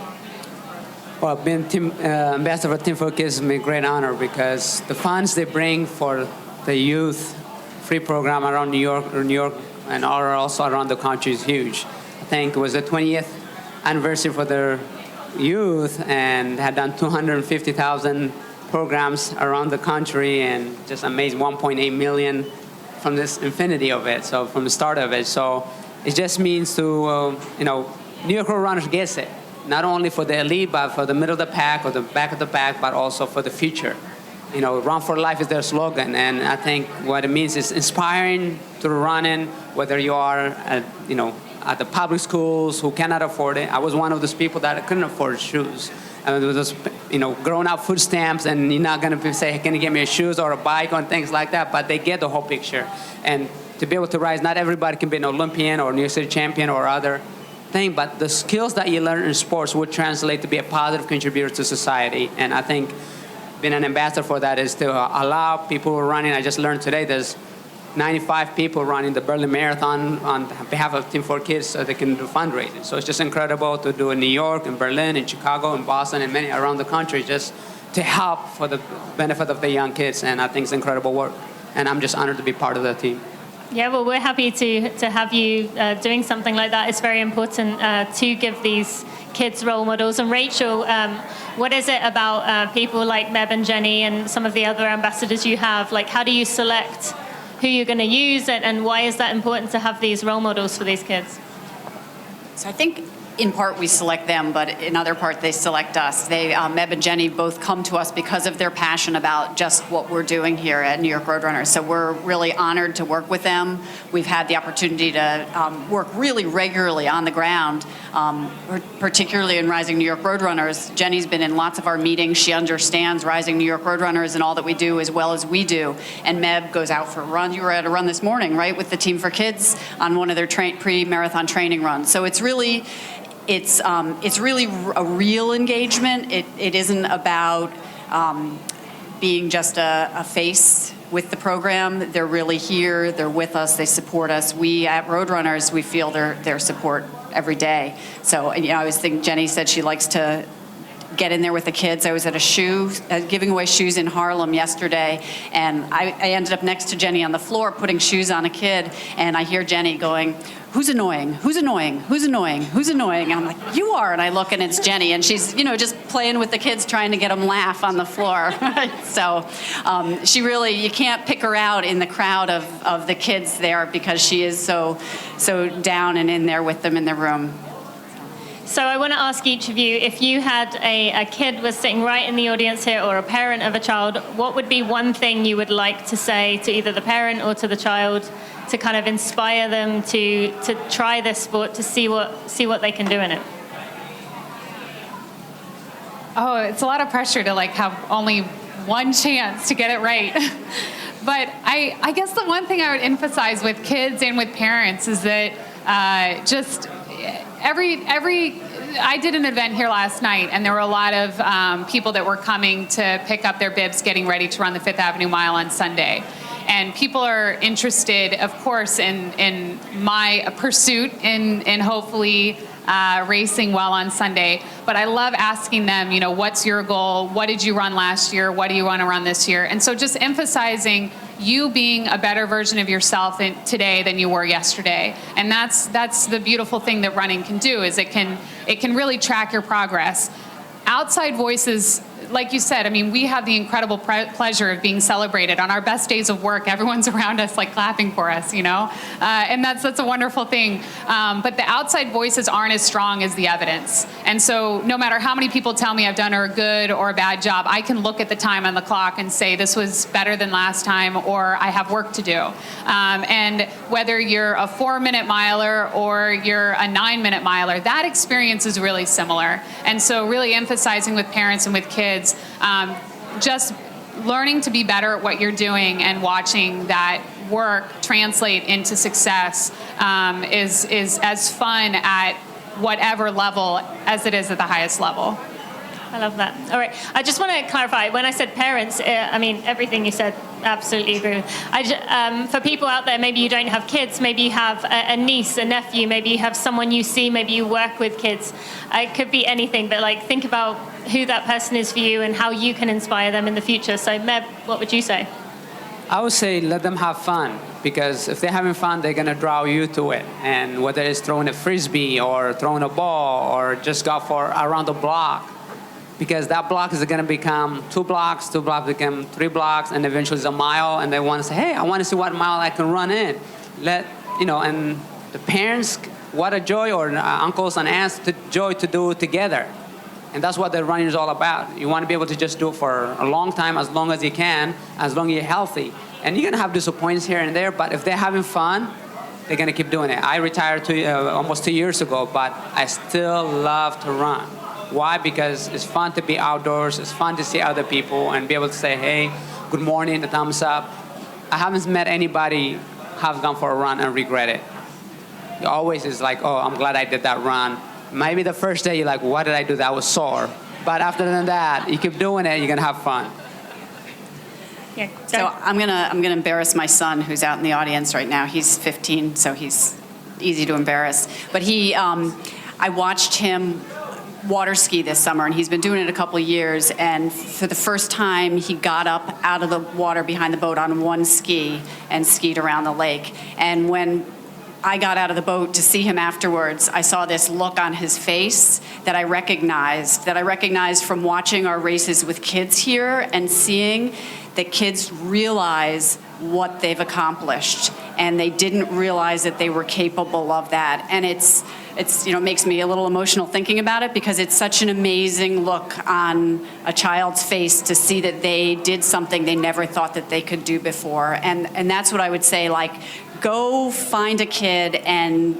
Well, being ambassador for Team for Kids is a great honor because the funds they bring for the youth free program around New York and also around the country is huge. I think it was the 20th anniversary for their youth and had done 250,000 programs around the country and just amazing 1.8 million from this infinity of it, so from the start of it. So it just means to, New York Roadrunners gets it, not only for the elite, but for the middle of the pack or the back of the pack, but also for the future. Run for life is their slogan, and I think what it means is inspiring to running, whether you are at the public schools who cannot afford it. I was one of those people that couldn't afford shoes. And there was growing up food stamps, and you're not going to say, hey, can you get me a shoes or a bike or things like that, but they get the whole picture. And to be able to rise, not everybody can be an Olympian or New York City champion or other thing, but the skills that you learn in sports would translate to be a positive contributor to society. And I think being an ambassador for that is to allow people who are running. I just learned today there's 95 people running the Berlin Marathon on behalf of Team for Kids so they can do fundraising. So it's just incredible to do in New York, in Berlin, in Chicago, in Boston, and many around the country just to help for the benefit of the young kids. And I think it's incredible work. And I'm just honored to be part of that team. Yeah, well, we're happy to have you doing something like that. It's very important to give these kids role models. And Rachel, what is it about people like Meb and Jenny and some of the other ambassadors you have? Like, how do you select who you're going to use, and why is that important to have these role models for these kids? So I think in part we select them, but in other part they select us. Meb and Jenny both come to us because of their passion about just what we're doing here at New York Roadrunners. So we're really honored to work with them. We've had the opportunity to work really regularly on the ground, particularly in Rising New York Roadrunners. Jenny's been in lots of our meetings. She understands Rising New York Roadrunners and all that we do as well as we do. And Meb goes out for a run. You were at a run this morning, right, with the Team for Kids on one of their pre-marathon training runs. So it's really a real engagement. It isn't about being just a face with the program. They're really here. They're with us. They support us. We at Roadrunners, we feel their support every day. So I always think Jenny said she likes to get in there with the kids. I was at a giving away shoes in Harlem yesterday, and I ended up next to Jenny on the floor putting shoes on a kid, and I hear Jenny going, who's annoying? Who's annoying? Who's annoying? Who's annoying? And I'm like, you are. And I look, and it's Jenny, and she's, just playing with the kids, trying to get them laugh on the floor. So she really, you can't pick her out in the crowd of the kids there because she is so down and in there with them in the room. So I want to ask each of you, if you had a kid was sitting right in the audience here or a parent of a child, what would be one thing you would like to say to either the parent or to the child to kind of inspire them to try this sport, to see what they can do in it? Oh, it's a lot of pressure to have only one chance to get it right. But I guess the one thing I would emphasize with kids and with parents is that I did an event here last night, and there were a lot of people that were coming to pick up their bibs getting ready to run the Fifth Avenue Mile on Sunday. and people are interested, of course, in my pursuit in hopefully racing well on Sunday. But I love asking them, what's your goal? What did you run last year? What do you want to run this year? And so just emphasizing you being a better version of yourself today than you were yesterday. And that's the beautiful thing that running can do, is it can really track your progress. Outside voices, like you said, we have the incredible pleasure of being celebrated. On our best days of work, everyone's around us like clapping for us, and that's a wonderful thing. But the outside voices aren't as strong as the evidence. And so no matter how many people tell me I've done a good or a bad job, I can look at the time on the clock and say this was better than last time, or I have work to do. And whether you're a 4-minute miler or you're a 9-minute miler, that experience is really similar. And so really emphasizing with parents and with kids, just learning to be better at what you're doing and watching that work translate into success is as fun at whatever level as it is at the highest level. I love that. All right. I just want to clarify. When I said parents, everything you said, absolutely agree with. For people out there, maybe you don't have kids, maybe you have a niece, a nephew, maybe you have someone you see, maybe you work with kids. It could be anything, but think about who that person is for you and how you can inspire them in the future. So Meb, what would you say? I would say let them have fun, because if they're having fun, they're going to draw you to it. And whether it's throwing a frisbee or throwing a ball or just go for around the block, because that block is going to become 2 blocks become 3 blocks, and eventually it's a mile, and they want to say, hey, I want to see what mile I can run in. And the parents, what a joy, or uncles and aunts, joy to do together. And that's what the running is all about. You want to be able to just do it for a long time, as long as you can, as long as you're healthy. And you're going to have disappointments here and there, but if they're having fun, they're going to keep doing it. I retired almost 2 years ago, but I still love to run. Why? Because it's fun to be outdoors. It's fun to see other people and be able to say, hey, good morning, the thumbs up. I haven't met anybody who have gone for a run and regret it. It always is like, oh, I'm glad I did that run. Maybe the first day you're like, why did I do that? I was sore. But after that, you keep doing it, you're going to have fun. Yeah. So I'm gonna embarrass my son, who's out in the audience right now. He's 15, so he's easy to embarrass. But I watched him water ski this summer, and he's been doing it a couple of years, and for the first time he got up out of the water behind the boat on one ski and skied around the lake. And when I got out of the boat to see him afterwards, I saw this look on his face that I recognized from watching our races with kids here, and seeing that kids realize what they've accomplished, and they didn't realize that they were capable of that. And it's makes me a little emotional thinking about it, because it's such an amazing look on a child's face to see that they did something they never thought that they could do before. And that's what I would say, go find a kid and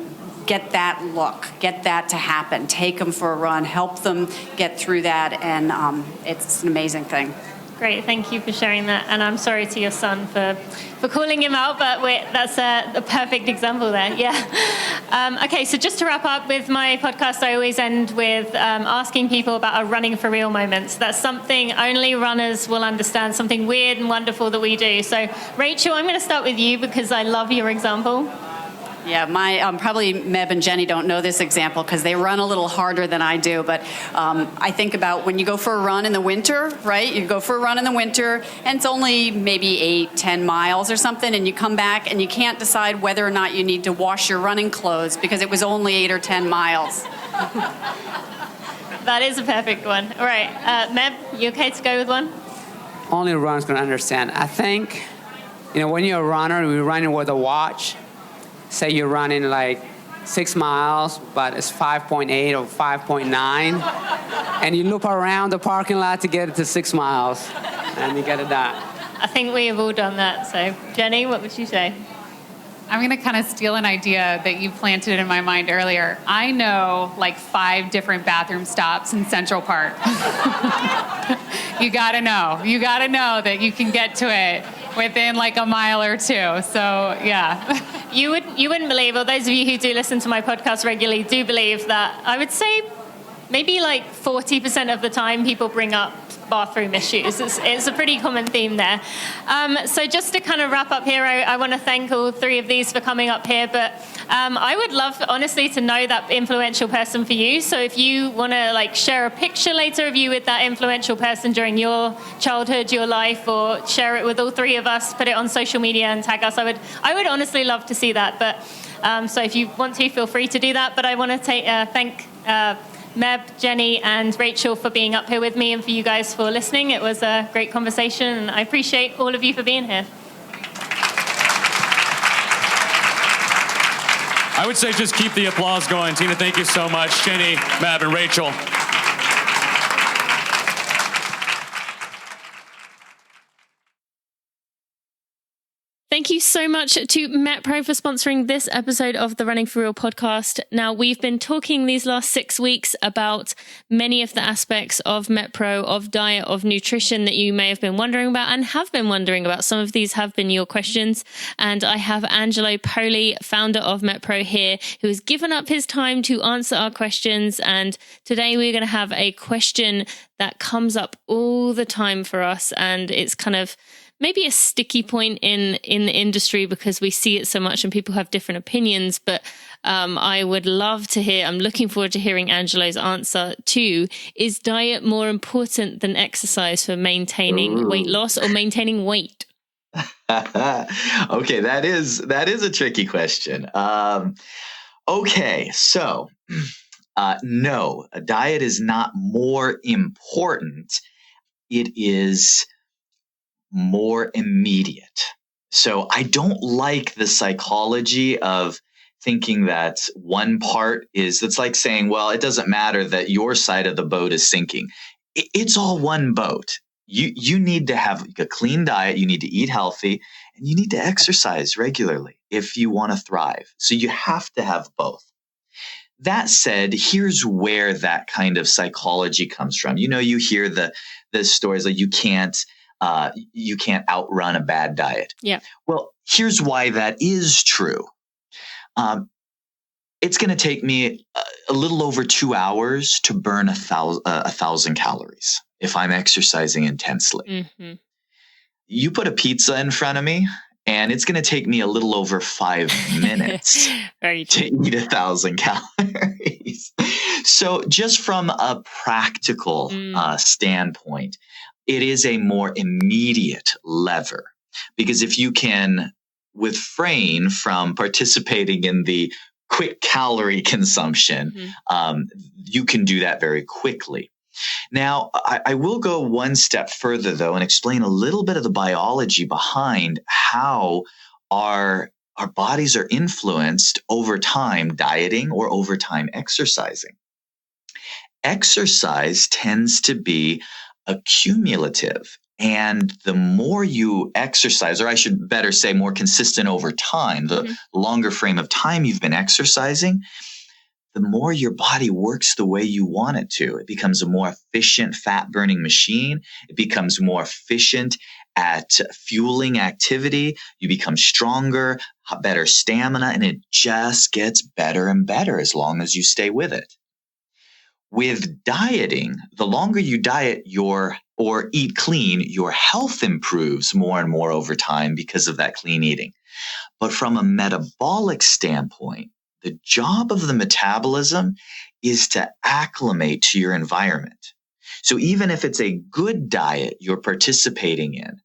get that look, get that to happen. Take them for a run, help them get through that, and it's an amazing thing. Great, thank you for sharing that. And I'm sorry to your son for calling him out, but that's a perfect example there. Yeah. Okay, so just to wrap up with my podcast, I always end with asking people about a running for real moments. That's something only runners will understand, something weird and wonderful that we do. So Rachel, I'm going to start with you because I love your example. Yeah, probably Meb and Jenny don't know this example because they run a little harder than I do, but I think about when you go for a run in the winter, right? You go for a run in the winter, and it's only maybe 8-10 miles or something, and you come back and you can't decide whether or not you need to wash your running clothes because it was only 8 or 10 miles. That is a perfect one. All right, Meb, you okay to go with one? Only runners can understand. I think, when you're a runner, you're running with a watch. Say you're running 6 miles, but it's 5.8 or 5.9, and you loop around the parking lot to get it to 6 miles, and you get it done. I think we have all done that. So, Jenny, what would you say? I'm going to kind of steal an idea that you planted in my mind earlier. I know 5 different bathroom stops in Central Park. You got to know. You got to know that you can get to it within a mile or two. So, yeah. You wouldn't believe, or those of you who do listen to my podcast regularly do believe that I would say maybe 40% of the time people bring up bathroom issues. It's a pretty common theme there. So just to kind of wrap up here, I want to thank all three of these for coming up here, but I would love, honestly, to know that influential person for you. So if you want to like share a picture later of you with that influential person during your childhood, your life, or share it with all three of us, put it on social media and tag us, I would honestly love to see that. But so if you want to, feel free to do that. But I want to thank Meb, Jenny, and Rachel for being up here with me, and for you guys for listening. It was a great conversation, and I appreciate all of you for being here. I would say just keep the applause going. Tina, thank you so much. Jenny, Meb, and Rachel. Thank you so much to MetPro for sponsoring this episode of the Running for Real podcast. Now, we've been talking these last 6 weeks about many of the aspects of MetPro, of diet, of nutrition that you may have been wondering about and have been wondering about. Some of these have been your questions. And I have Angelo Poli, founder of MetPro, here, who has given up his time to answer our questions. And today we're going to have a question that comes up all the time for us. And it's kind of maybe a sticky point in the industry because we see it so much and people have different opinions. But I would love to hear, I'm looking forward to hearing Angelo's answer too. Is diet more important than exercise for maintaining weight loss or maintaining weight? Okay, that is a tricky question. Okay, so no, a diet is not more important. It is more immediate. So I don't like the psychology of thinking that one part is, it's like saying, well, it doesn't matter that your side of the boat is sinking. It's all one boat. You need to have a clean diet. You need to eat healthy, and you need to exercise regularly if you want to thrive. So you have to have both. That said, here's where that kind of psychology comes from. You know, you hear the stories like you can't outrun a bad diet. Yeah. Well, here's why that is true. It's going to take me a little over 2 hours to burn 1,000 calories if I'm exercising intensely. Mm-hmm. You put a pizza in front of me, and it's going to take me a little over 5 minutes to eat 1,000 calories. So just from a practical standpoint, it is a more immediate lever, because if you can refrain from participating in the quick calorie consumption, you can do that very quickly. Now, I will go one step further, though, and explain a little bit of the biology behind how our bodies are influenced over time dieting or over time exercising. Exercise tends to be accumulative, and the more you exercise, or I should better say more consistent over time, the longer frame of time you've been exercising, the more your body works the way you want it to. It becomes a more efficient fat-burning machine. It becomes more efficient at fueling activity. You become stronger, better stamina, and it just gets better and better as long as you stay with it. With dieting, the longer you diet or eat clean, your health improves more and more over time because of that clean eating. But from a metabolic standpoint, the job of the metabolism is to acclimate to your environment. So even if it's a good diet you're participating in,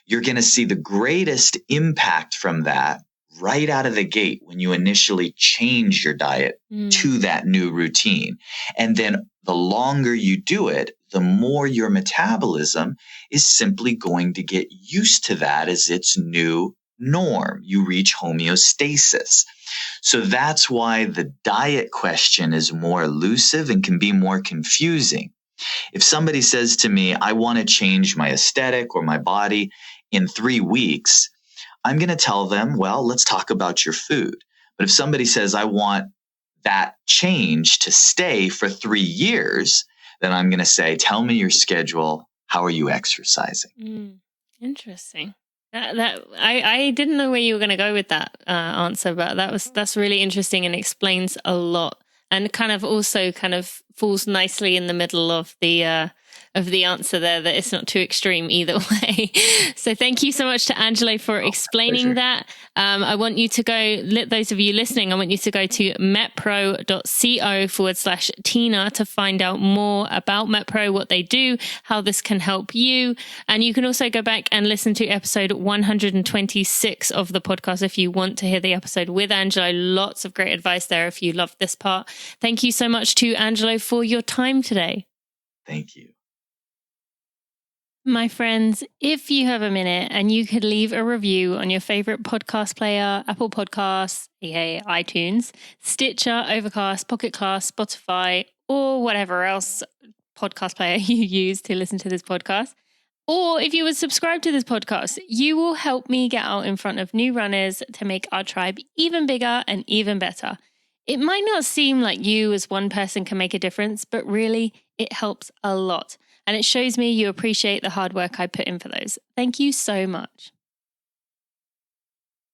you're going to see the greatest impact from that right out of the gate when you initially change your diet to that new routine. And then the longer you do it, the more your metabolism is simply going to get used to that as its new norm. You reach homeostasis. So that's why the diet question is more elusive and can be more confusing. If somebody says to me, I want to change my aesthetic or my body in 3 weeks, I'm going to tell them, well, let's talk about your food. But if somebody says, I want that change to stay for 3 years, then I'm going to say, tell me your schedule. How are you exercising? Interesting. I didn't know where you were going to go with that answer, but that's really interesting and explains a lot, and kind of also kind of falls nicely in the middle of the of the answer there, that it's not too extreme either way. So thank you so much to Angelo for explaining that. I want you to go, those of you listening, I want you to go to metpro.co/Tina to find out more about MetPro, what they do, how this can help you. And you can also go back and listen to episode 126 of the podcast if you want to hear the episode with Angelo. Lots of great advice there if you loved this part. Thank you so much to Angelo for your time today. Thank you. My friends, if you have a minute and you could leave a review on your favorite podcast player, Apple Podcasts, aka iTunes, Stitcher, Overcast, Pocket Cast, Spotify, or whatever else podcast player you use to listen to this podcast, or if you would subscribe to this podcast, you will help me get out in front of new runners to make our tribe even bigger and even better. It might not seem like you as one person can make a difference, but really it helps a lot. And it shows me you appreciate the hard work I put in for those. Thank you so much.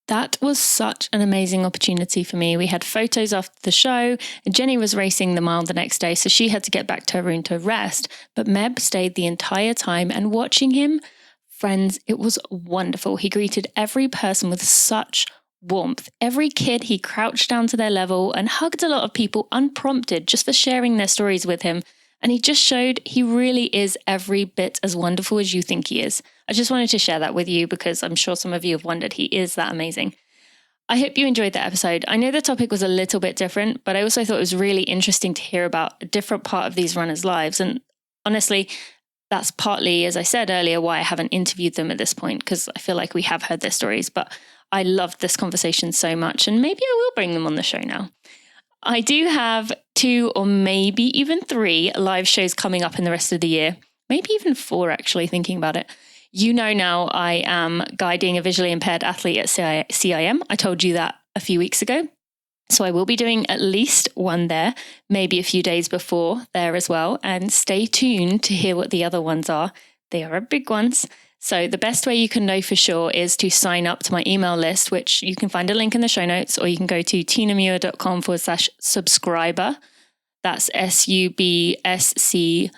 That was such an amazing opportunity for me. We had photos after the show. Jenny was racing the mile the next day, so she had to get back to her room to rest. But Meb stayed the entire time, and watching him, friends, it was wonderful. He greeted every person with such warmth. Every kid, he crouched down to their level and hugged a lot of people unprompted just for sharing their stories with him. And he just showed he really is every bit as wonderful as you think he is. I just wanted to share that with you because I'm sure some of you have wondered, he is that amazing. I hope you enjoyed that episode. I know the topic was a little bit different, but I also thought it was really interesting to hear about a different part of these runners' lives. And honestly, that's partly, as I said earlier, why I haven't interviewed them at this point, because I feel like we have heard their stories, but I loved this conversation so much, and maybe I will bring them on the show now. I do have 2 or maybe even 3 live shows coming up in the rest of the year. Maybe even 4, actually, thinking about it. You know now I am guiding a visually impaired athlete at CIM. I told you that a few weeks ago. So I will be doing at least one there, maybe a few days before there as well. And stay tuned to hear what the other ones are. They are big ones. So the best way you can know for sure is to sign up to my email list, which you can find a link in the show notes, or you can go to tinamuir.com/subscriber. That's SUBSCIBER.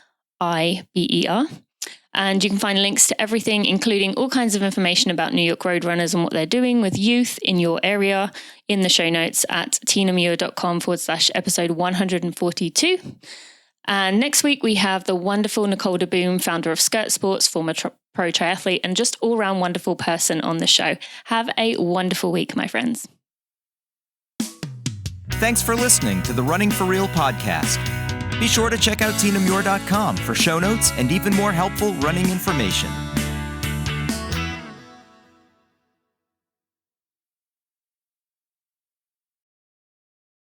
And you can find links to everything, including all kinds of information about New York Road Runners and what they're doing with youth in your area in the show notes at tinamuir.com/episode 142. And next week, we have the wonderful Nicole DeBoom, founder of Skirt Sports, former pro triathlete, and just all-round wonderful person on the show. Have a wonderful week, my friends. Thanks for listening to the Running for Real podcast. Be sure to check out tinamuir.com for show notes and even more helpful running information.